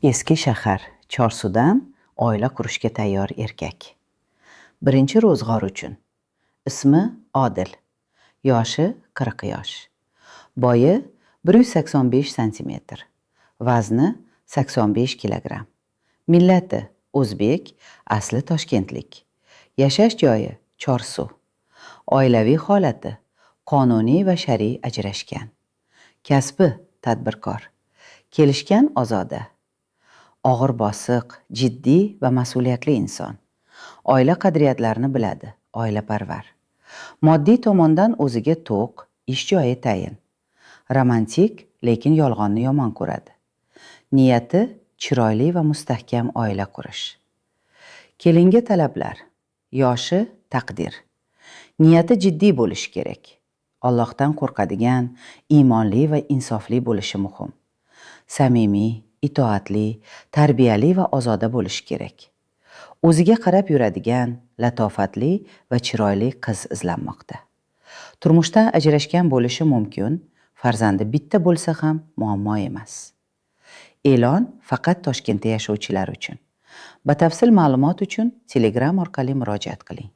Eski shahar, Chorsudan oila qurishga tayyor erkak. Birinchi ro'zg'or uchun. Ismi Odil. Yoshi 40 yosh. Boyi 185 cm. Vazni 85 kg. Millati o'zbek, asli toshkentlik. Yashash joyi Chorsu. Oilaviy holati qonuniy va shar'iy ajrashgan. Kasbi tadbirkor. Kelishgan ozoda. Og'ir bosiq, jiddiy va mas'uliyatli inson. Oila qadriyatlarini biladi, oilaparvar. Moddiy tomondan o'ziga to'q, ish joyi tayin. Romantik, lekin yolg'onni yomon ko'radi. Niyati chiroyli va mustahkam oila qurish. Kelinga talablar. Yoshi taqdir. Niyati jiddiy bo'lishi kerak. Allohdan qo'rqadigan, iymonli va insofli bo'lishi muhim. Samimiy, itoatli, tarbiyali va ozoda bo'lishi kerak. O'ziga qarab yuradigan, latofatli va chiroyli qiz izlanmoqda. Turmushdan ajrashgan bo'lishi mumkin, farzandi bitta bo'lsa ham muammo emas. E'lon faqat Toshkentda yashovchilar uchun. Batafsil ma'lumot uchun Telegram orqali murojaat qiling.